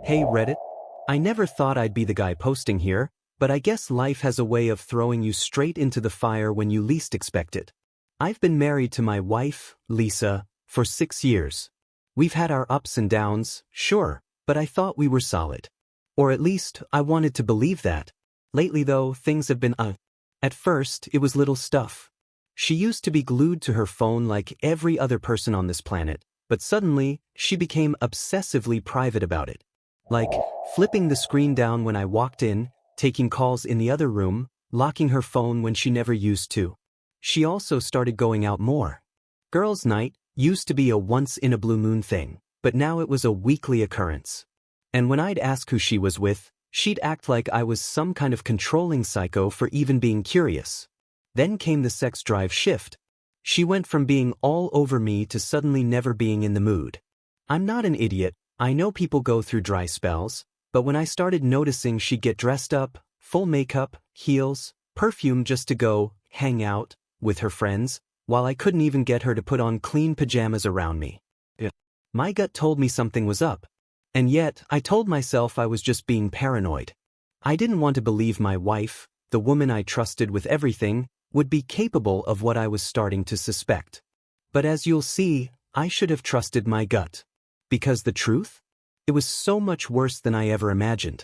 Hey Reddit, I never thought I'd be the guy posting here, but I guess life has a way of throwing you straight into the fire when you least expect it. I've been married to my wife, Lisa, for 6 years. We've had our ups and downs, sure, but I thought we were solid. Or at least, I wanted to believe that. Lately though, things have been At first, it was little stuff. She used to be glued to her phone like every other person on this planet, but suddenly, she became obsessively private about it. Like, flipping the screen down when I walked in, taking calls in the other room, locking her phone when she never used to. She also started going out more. Girls' night used to be a once-in-a-blue-moon thing, but now it was a weekly occurrence. And when I'd ask who she was with, she'd act like I was some kind of controlling psycho for even being curious. Then came the sex drive shift. She went from being all over me to suddenly never being in the mood. I'm not an idiot, I know people go through dry spells, but when I started noticing she'd get dressed up, full makeup, heels, perfume just to go hang out with her friends, while I couldn't even get her to put on clean pajamas around me. My gut told me something was up. And yet, I told myself I was just being paranoid. I didn't want to believe my wife, the woman I trusted with everything, would be capable of what I was starting to suspect. But as you'll see, I should have trusted my gut. Because the truth? It was so much worse than I ever imagined.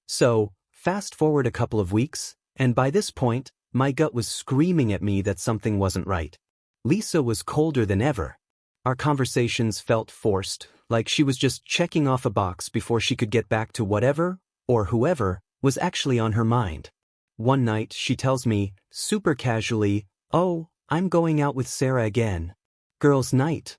So, fast forward a couple of weeks, and by this point, my gut was screaming at me that something wasn't right. Lisa was colder than ever. Our conversations felt forced, like she was just checking off a box before she could get back to whatever, or whoever, was actually on her mind. One night, she tells me, super casually, "Oh, I'm going out with Sarah again. Girls' night."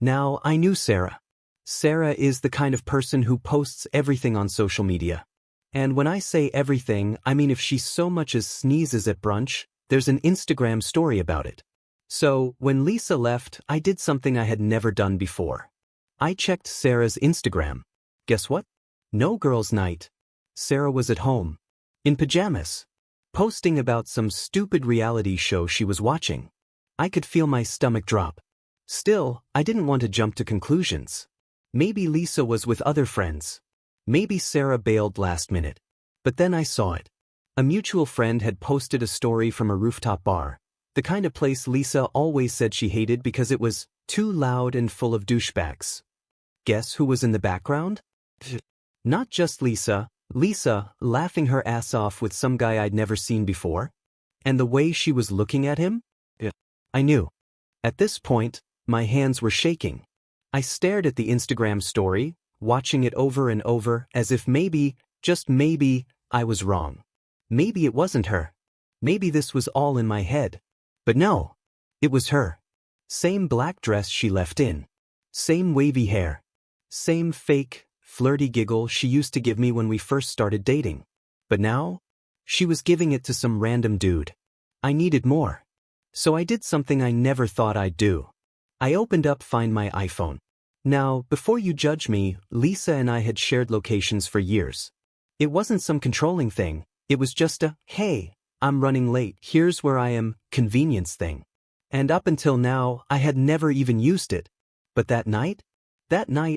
Now, I knew Sarah. Sarah is the kind of person who posts everything on social media. And when I say everything, I mean if she so much as sneezes at brunch, there's an Instagram story about it. So, when Lisa left, I did something I had never done before. I checked Sarah's Instagram. Guess what? No girls' night. Sarah was at home. In pajamas. Posting about some stupid reality show she was watching. I could feel my stomach drop. Still, I didn't want to jump to conclusions. Maybe Lisa was with other friends. Maybe Sarah bailed last minute. But then I saw it. A mutual friend had posted a story from a rooftop bar. The kind of place Lisa always said she hated because it was too loud and full of douchebags. Guess who was in the background? Not just Lisa, laughing her ass off with some guy I'd never seen before. And the way she was looking at him? I knew. At this point, my hands were shaking. I stared at the Instagram story, watching it over and over as if maybe, just maybe, I was wrong. Maybe it wasn't her. Maybe this was all in my head. But no, it was her. Same black dress she left in. Same wavy hair. Same fake, flirty giggle she used to give me when we first started dating. But now, she was giving it to some random dude. I needed more. So I did something I never thought I'd do. I opened up Find My iPhone. Now, before you judge me, Lisa and I had shared locations for years. It wasn't some controlling thing, it was just a, "Hey, I'm running late, here's where I am," convenience thing. And up until now, I had never even used it. But that night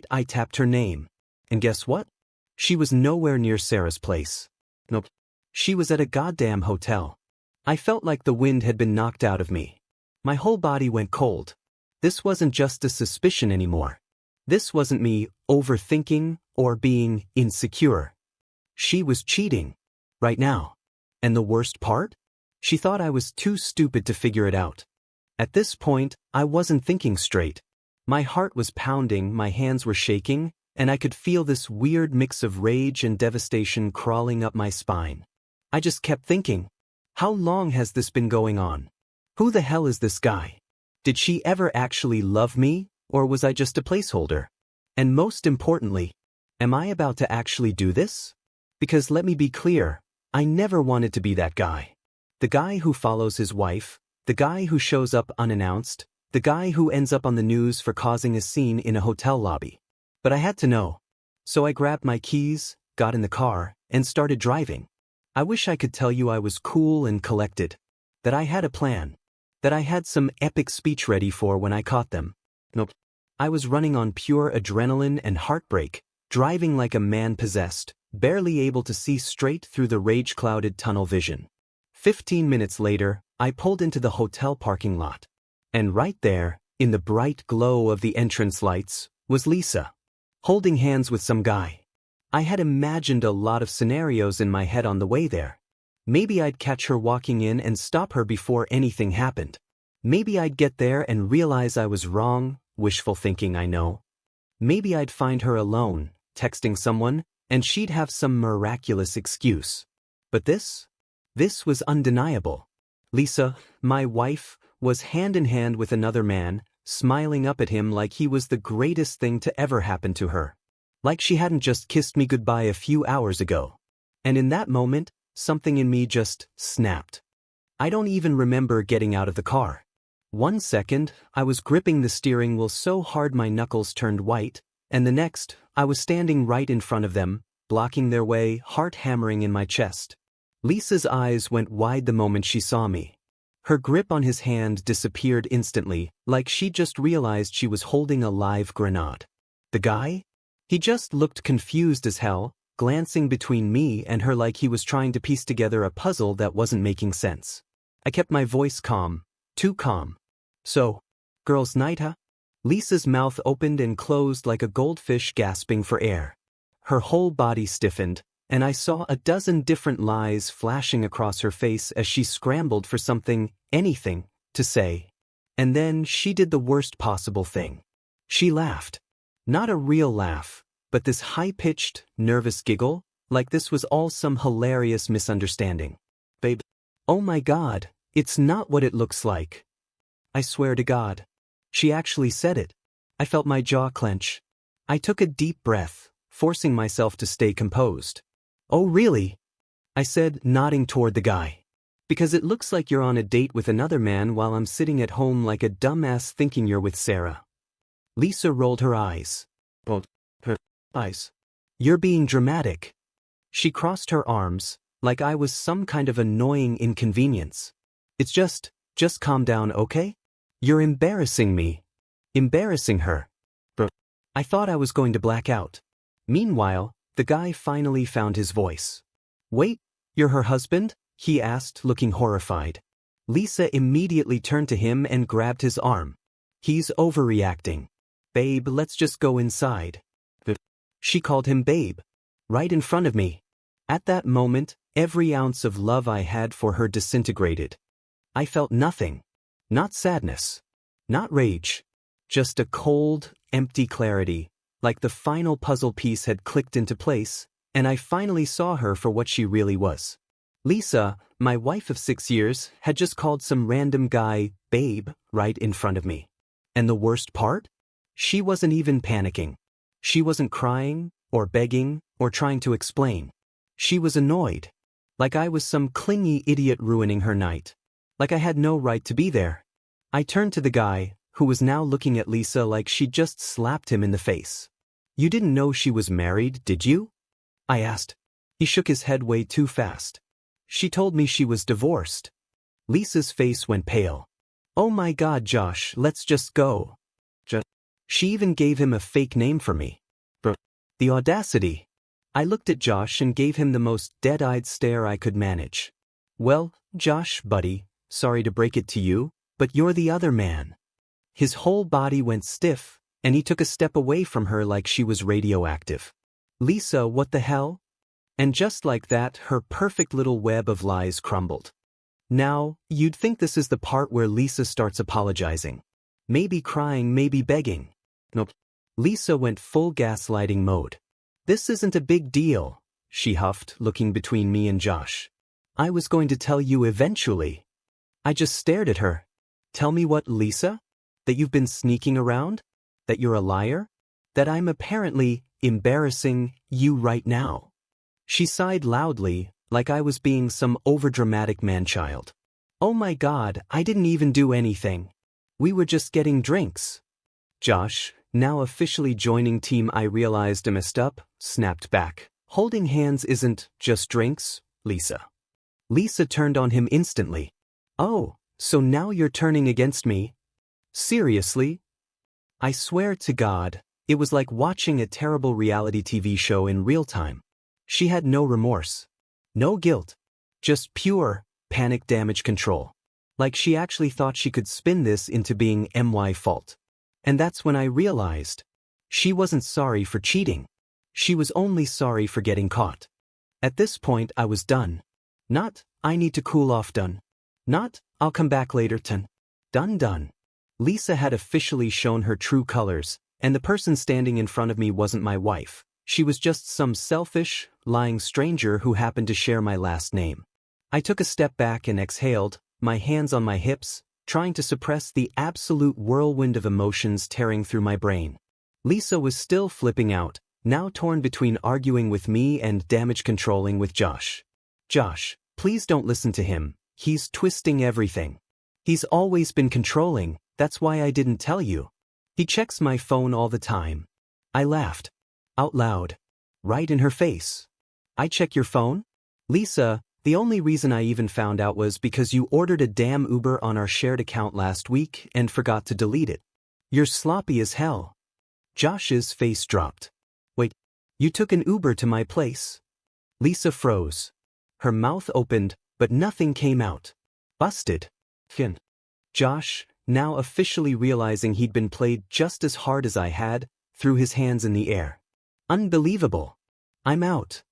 I tapped her name. And guess what? She was nowhere near Sarah's place. Nope. She was at a goddamn hotel. I felt like the wind had been knocked out of me. My whole body went cold. This wasn't just a suspicion anymore. This wasn't me overthinking or being insecure. She was cheating. Right now. And the worst part? She thought I was too stupid to figure it out. At this point, I wasn't thinking straight. My heart was pounding, my hands were shaking, and I could feel this weird mix of rage and devastation crawling up my spine. I just kept thinking, how long has this been going on? Who the hell is this guy? Did she ever actually love me, or was I just a placeholder? And most importantly, am I about to actually do this? Because let me be clear, I never wanted to be that guy. The guy who follows his wife, the guy who shows up unannounced, the guy who ends up on the news for causing a scene in a hotel lobby. But I had to know. So I grabbed my keys, got in the car, and started driving. I wish I could tell you I was cool and collected. That I had a plan. That I had some epic speech ready for when I caught them. Nope. I was running on pure adrenaline and heartbreak, driving like a man possessed, barely able to see straight through the rage-clouded tunnel vision. 15 minutes later, I pulled into the hotel parking lot. And right there, in the bright glow of the entrance lights, was Lisa, holding hands with some guy. I had imagined a lot of scenarios in my head on the way there. Maybe I'd catch her walking in and stop her before anything happened. Maybe I'd get there and realize I was wrong, wishful thinking, I know. Maybe I'd find her alone, texting someone, and she'd have some miraculous excuse. But this was undeniable. Lisa, my wife, was hand in hand with another man, smiling up at him like he was the greatest thing to ever happen to her. Like she hadn't just kissed me goodbye a few hours ago. And in that moment, something in me just snapped. I don't even remember getting out of the car. 1 second, I was gripping the steering wheel so hard my knuckles turned white, and the next, I was standing right in front of them, blocking their way, heart hammering in my chest. Lisa's eyes went wide the moment she saw me. Her grip on his hand disappeared instantly, like she just realized she was holding a live grenade. The guy? He just looked confused as hell, glancing between me and her like he was trying to piece together a puzzle that wasn't making sense. I kept my voice calm, too calm. So, girls' night, huh? Lisa's mouth opened and closed like a goldfish gasping for air. Her whole body stiffened, and I saw a dozen different lies flashing across her face as she scrambled for something, anything, to say. And then she did the worst possible thing. She laughed. Not a real laugh, but this high-pitched, nervous giggle, like this was all some hilarious misunderstanding. Babe, oh my God, it's not what it looks like. I swear to God. She actually said it. I felt my jaw clench. I took a deep breath, forcing myself to stay composed. Oh really? I said, nodding toward the guy. Because it looks like you're on a date with another man while I'm sitting at home like a dumbass thinking you're with Sarah. Lisa rolled her eyes. Rolled her eyes. You're being dramatic. She crossed her arms, like I was some kind of annoying inconvenience. It's just calm down, okay? You're embarrassing me. Embarrassing her. But I thought I was going to black out. Meanwhile, the guy finally found his voice. Wait, you're her husband? He asked, looking horrified. Lisa immediately turned to him and grabbed his arm. He's overreacting. Babe, let's just go inside. She called him babe. Right in front of me. At that moment, every ounce of love I had for her disintegrated. I felt nothing. Not sadness. Not rage. Just a cold, empty clarity, like the final puzzle piece had clicked into place, and I finally saw her for what she really was. Lisa, my wife of 6 years, had just called some random guy, babe, right in front of me. And the worst part? She wasn't even panicking. She wasn't crying, or begging, or trying to explain. She was annoyed. Like I was some clingy idiot ruining her night. Like I had no right to be there. I turned to the guy, who was now looking at Lisa like she'd just slapped him in the face. You didn't know she was married, did you? I asked. He shook his head way too fast. She told me she was divorced. Lisa's face went pale. Oh my God, Josh, let's just go. She even gave him a fake name for me. The audacity. I looked at Josh and gave him the most dead-eyed stare I could manage. Well, Josh, buddy, sorry to break it to you, but you're the other man. His whole body went stiff, and he took a step away from her like she was radioactive. Lisa, what the hell? And just like that, her perfect little web of lies crumbled. Now, you'd think this is the part where Lisa starts apologizing. Maybe crying, maybe begging. Nope. Lisa went full gaslighting mode. This isn't a big deal, she huffed, looking between me and Josh. I was going to tell you eventually. I just stared at her. Tell me what, Lisa? That you've been sneaking around? That you're a liar? That I'm apparently embarrassing you right now? She sighed loudly, like I was being some overdramatic man-child. Oh my God, I didn't even do anything. We were just getting drinks. Josh, now officially joining team, I realized I messed up, snapped back. Holding hands isn't just drinks, Lisa. Lisa turned on him instantly. Oh, so now you're turning against me? Seriously? I swear to God, It was like watching a terrible reality TV show in real time. She had no remorse. No guilt. Just pure, panic damage control. Like she actually thought she could spin this into being my fault. And that's when I realized. She wasn't sorry for cheating. She was only sorry for getting caught. At this point I was done. Not, I need to cool off done. Not, I'll come back later done. Lisa had officially shown her true colors, and the person standing in front of me wasn't my wife. She was just some selfish, lying stranger who happened to share my last name. I took a step back and exhaled, my hands on my hips, trying to suppress the absolute whirlwind of emotions tearing through my brain. Lisa was still flipping out, now torn between arguing with me and damage controlling with Josh. Josh, please don't listen to him, he's twisting everything. He's always been controlling, that's why I didn't tell you. He checks my phone all the time. I laughed. Out loud. Right in her face. I check your phone? Lisa, the only reason I even found out was because you ordered a damn Uber on our shared account last week and forgot to delete it. You're sloppy as hell. Josh's face dropped. Wait, you took an Uber to my place? Lisa froze. Her mouth opened, but nothing came out. Busted. Josh, now officially realizing he'd been played just as hard as I had, threw his hands in the air. Unbelievable. I'm out.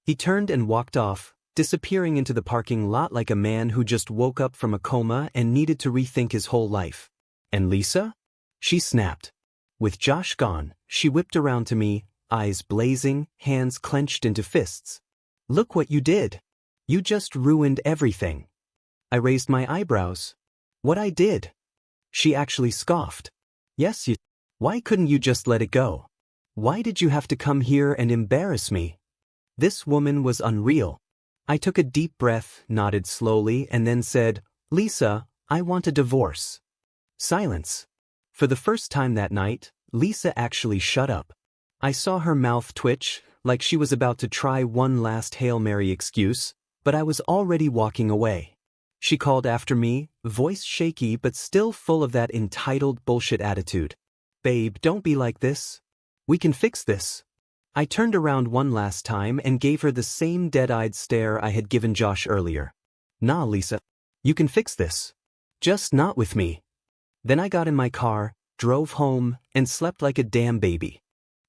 He turned and walked off, disappearing into the parking lot like a man who just woke up from a coma and needed to rethink his whole life. And Lisa? She snapped. With Josh gone, she whipped around to me, eyes blazing, hands clenched into fists. Look what you did. You just ruined everything. I raised my eyebrows. What I did? She actually scoffed. Yes, you. Why couldn't you just let it go? Why did you have to come here and embarrass me? This woman was unreal. I took a deep breath, nodded slowly, and then said, Lisa, I want a divorce. Silence. For the first time that night, Lisa actually shut up. I saw her mouth twitch, like she was about to try one last Hail Mary excuse, but I was already walking away. She called after me, voice shaky but still full of that entitled bullshit attitude. Babe, don't be like this. We can fix this. I turned around one last time and gave her the same dead-eyed stare I had given Josh earlier. Nah, Lisa. You can fix this. Just not with me. Then I got in my car, drove home, and slept like a damn baby.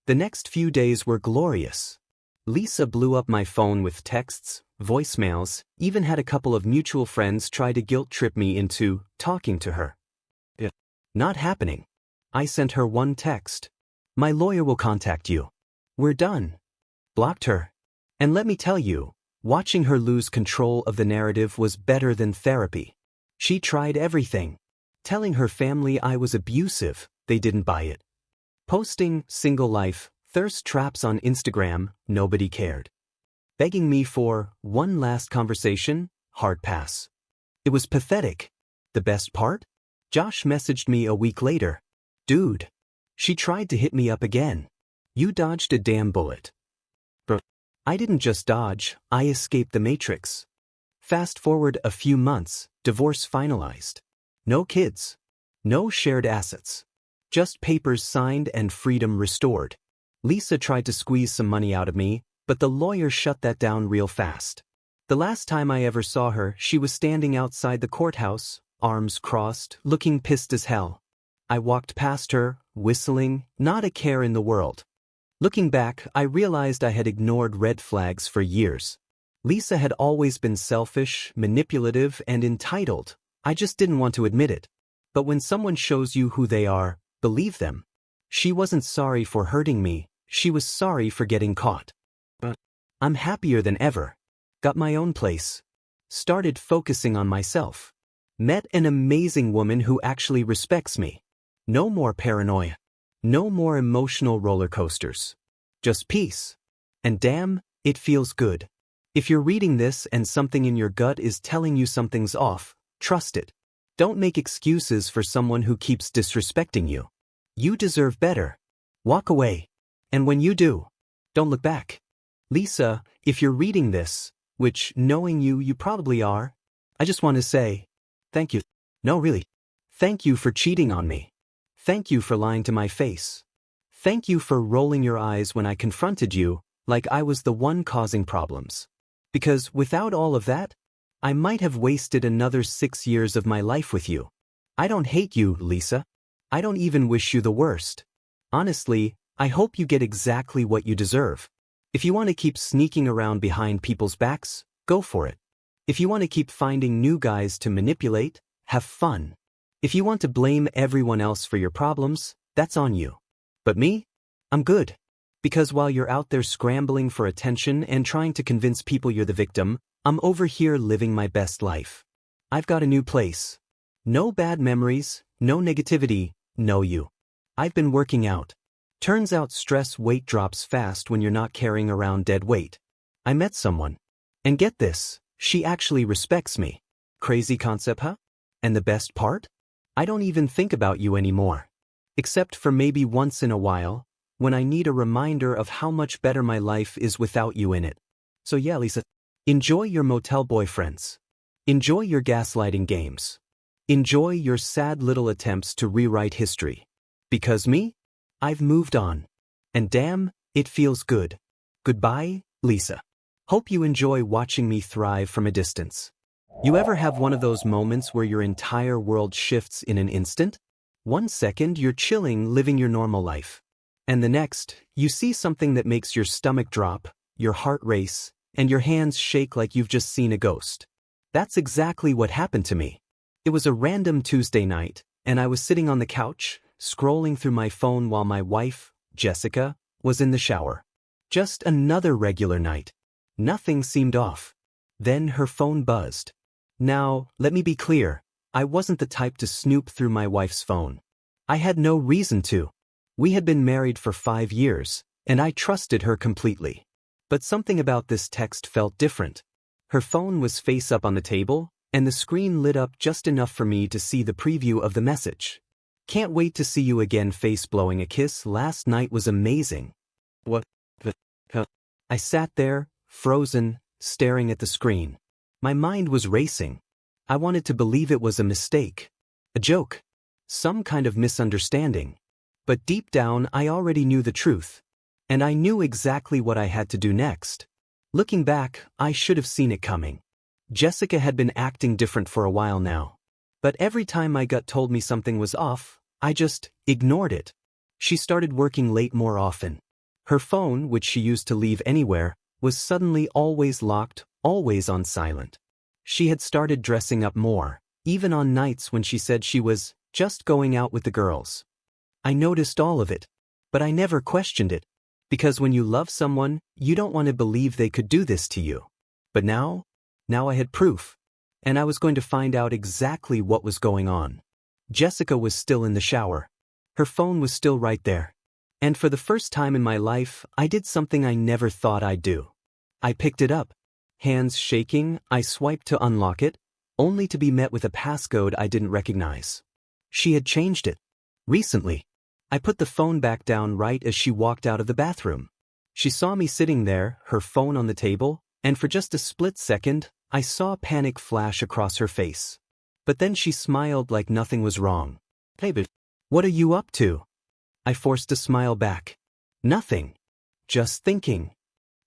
The next few days were glorious. Lisa blew up my phone with texts, voicemails, even had a couple of mutual friends try to guilt-trip me into talking to her. Not happening. I sent her one text. My lawyer will contact you. We're done. Blocked her. And let me tell you, watching her lose control of the narrative was better than therapy. She tried everything. Telling her family I was abusive, they didn't buy it. Posting single life, thirst traps on Instagram, nobody cared. Begging me for one last conversation, hard pass. It was pathetic. The best part? Josh messaged me a week later. Dude. She tried to hit me up again. You dodged a damn bullet. Bro. I didn't just dodge, I escaped the matrix. Fast forward a few months, divorce finalized. No kids. No shared assets. Just papers signed and freedom restored. Lisa tried to squeeze some money out of me, but the lawyer shut that down real fast. The last time I ever saw her, she was standing outside the courthouse, arms crossed, looking pissed as hell. I walked past her, whistling, not a care in the world. Looking back, I realized I had ignored red flags for years. Lisa had always been selfish, manipulative, and entitled. I just didn't want to admit it. But when someone shows you who they are, believe them. She wasn't sorry for hurting me, she was sorry for getting caught. But I'm happier than ever. Got my own place. Started focusing on myself. Met an amazing woman who actually respects me. No more paranoia. No more emotional roller coasters. Just peace. And damn, it feels good. If you're reading this and something in your gut is telling you something's off, trust it. Don't make excuses for someone who keeps disrespecting you. You deserve better. Walk away. And when you do, don't look back. Lisa, if you're reading this, which knowing you probably are, I just want to say, thank you. No, really. Thank you for cheating on me. Thank you for lying to my face. Thank you for rolling your eyes when I confronted you, like I was the one causing problems. Because without all of that, I might have wasted another 6 years of my life with you. I don't hate you, Lisa. I don't even wish you the worst. Honestly, I hope you get exactly what you deserve. If you want to keep sneaking around behind people's backs, go for it. If you want to keep finding new guys to manipulate, have fun. If you want to blame everyone else for your problems, that's on you. But me? I'm good. Because while you're out there scrambling for attention and trying to convince people you're the victim, I'm over here living my best life. I've got a new place. No bad memories, no negativity, no you. I've been working out. Turns out stress weight drops fast when you're not carrying around dead weight. I met someone. And get this, she actually respects me. Crazy concept, huh? And the best part? I don't even think about you anymore. Except for maybe once in a while, when I need a reminder of how much better my life is without you in it. So yeah, Lisa, enjoy your motel boyfriends. Enjoy your gaslighting games. Enjoy your sad little attempts to rewrite history. Because me? I've moved on. And damn, it feels good. Goodbye, Lisa. Hope you enjoy watching me thrive from a distance. You ever have one of those moments where your entire world shifts in an instant? 1 second you're chilling, living your normal life. And the next, you see something that makes your stomach drop, your heart race, and your hands shake like you've just seen a ghost. That's exactly what happened to me. It was a random Tuesday night, and I was sitting on the couch, scrolling through my phone while my wife, Jessica, was in the shower. Just another regular night. Nothing seemed off. Then her phone buzzed. Now, let me be clear, I wasn't the type to snoop through my wife's phone. I had no reason to. We had been married for 5 years, and I trusted her completely. But something about this text felt different. Her phone was face up on the table, and the screen lit up just enough for me to see the preview of the message. Can't wait to see you again, face blowing a kiss. Last night was amazing. What the hell? I sat there, frozen, staring at the screen. My mind was racing. I wanted to believe it was a mistake. A joke. Some kind of misunderstanding. But deep down I already knew the truth. And I knew exactly what I had to do next. Looking back, I should have seen it coming. Jessica had been acting different for a while now. But every time my gut told me something was off, I just ignored it. She started working late more often. Her phone, which she used to leave anywhere, was suddenly always locked, always on silent. She had started dressing up more, even on nights when she said she was just going out with the girls. I noticed all of it, but I never questioned it. Because when you love someone, you don't want to believe they could do this to you. But now I had proof. And I was going to find out exactly what was going on. Jessica was still in the shower. Her phone was still right there. And for the first time in my life, I did something I never thought I'd do. I picked it up. Hands shaking, I swiped to unlock it, only to be met with a passcode I didn't recognize. She had changed it. Recently. I put the phone back down right as she walked out of the bathroom. She saw me sitting there, her phone on the table, and for just a split second, I saw panic flash across her face. But then she smiled like nothing was wrong. "Hey, but what are you up to?" I forced a smile back. "Nothing. Just thinking."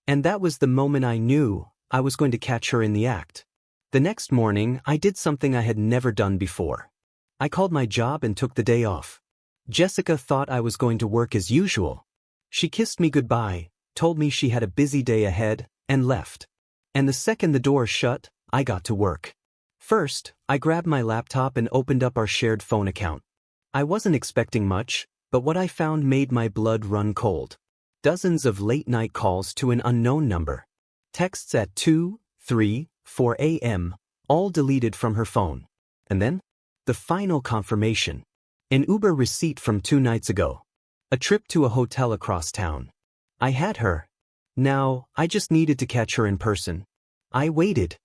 And that was the moment I knew I was going to catch her in the act. The next morning, I did something I had never done before. I called my job and took the day off. Jessica thought I was going to work as usual. She kissed me goodbye, told me she had a busy day ahead, and left. And the second the door shut, I got to work. First, I grabbed my laptop and opened up our shared phone account. I wasn't expecting much, but what I found made my blood run cold. Dozens of late-night calls to an unknown number. Texts at 2, 3, 4 a.m., all deleted from her phone. And then, the final confirmation. An Uber receipt from 2 nights ago. A trip to a hotel across town. I had her. Now, I just needed to catch her in person. I waited.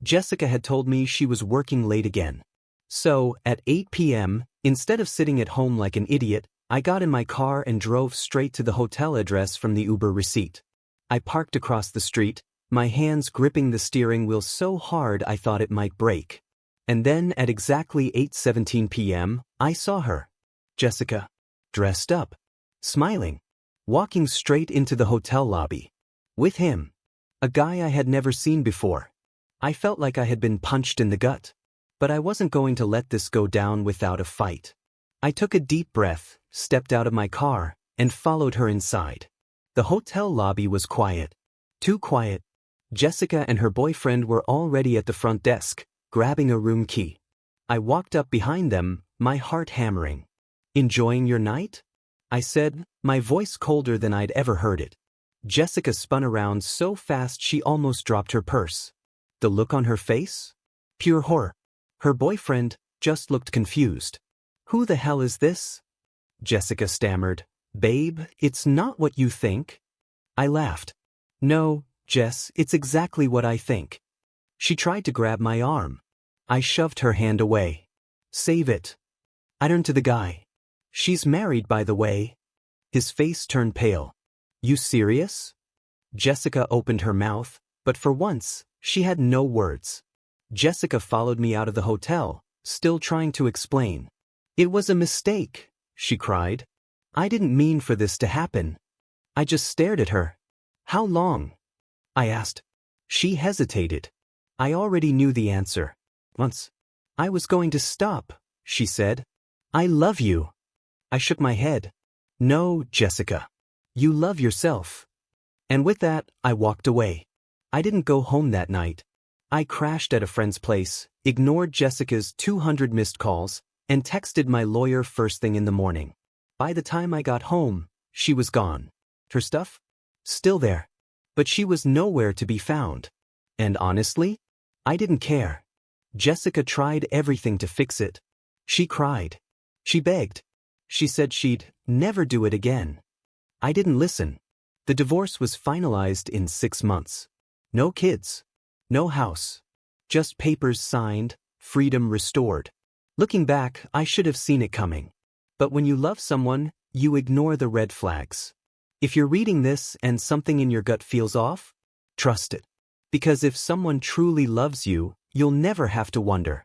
Jessica had told me she was working late again. So, at 8 p.m., instead of sitting at home like an idiot, I got in my car and drove straight to the hotel address from the Uber receipt. I parked across the street, my hands gripping the steering wheel so hard I thought it might break. And then at exactly 8:17 p.m., I saw her. Jessica. Dressed up. smiling, walking straight into the hotel lobby. With him, a guy I had never seen before. I felt like I had been punched in the gut. But I wasn't going to let this go down without a fight. I took a deep breath, stepped out of my car, and followed her inside. The hotel lobby was quiet. Too quiet. Jessica and her boyfriend were already at the front desk, grabbing a room key. I walked up behind them, my heart hammering. "Enjoying your night?" I said, my voice colder than I'd ever heard it. Jessica spun around so fast she almost dropped her purse. The look on her face? Pure horror. Her boyfriend just looked confused. "Who the hell is this?" Jessica stammered. "Babe, it's not what you think." I laughed. "No, Jess, it's exactly what I think." She tried to grab my arm. I shoved her hand away. "Save it." I turned to the guy. "She's married, by the way." His face turned pale. "You serious?" Jessica opened her mouth, but for once, she had no words. Jessica followed me out of the hotel, still trying to explain. "It was a mistake," she cried. "I didn't mean for this to happen." I just stared at her. "How long?" I asked. She hesitated. I already knew the answer. "Once." "I was going to stop," she said. "I love you." I shook my head. "No, Jessica. You love yourself." And with that, I walked away. I didn't go home that night. I crashed at a friend's place, ignored Jessica's 200 missed calls, and texted my lawyer first thing in the morning. By the time I got home, she was gone. Her stuff? Still there. But she was nowhere to be found. And honestly, I didn't care. Jessica tried everything to fix it. She cried. She begged. She said she'd never do it again. I didn't listen. The divorce was finalized in 6 months. No kids. No house. Just papers signed, freedom restored. Looking back, I should have seen it coming. But when you love someone, you ignore the red flags. If you're reading this and something in your gut feels off, trust it. Because if someone truly loves you, you'll never have to wonder,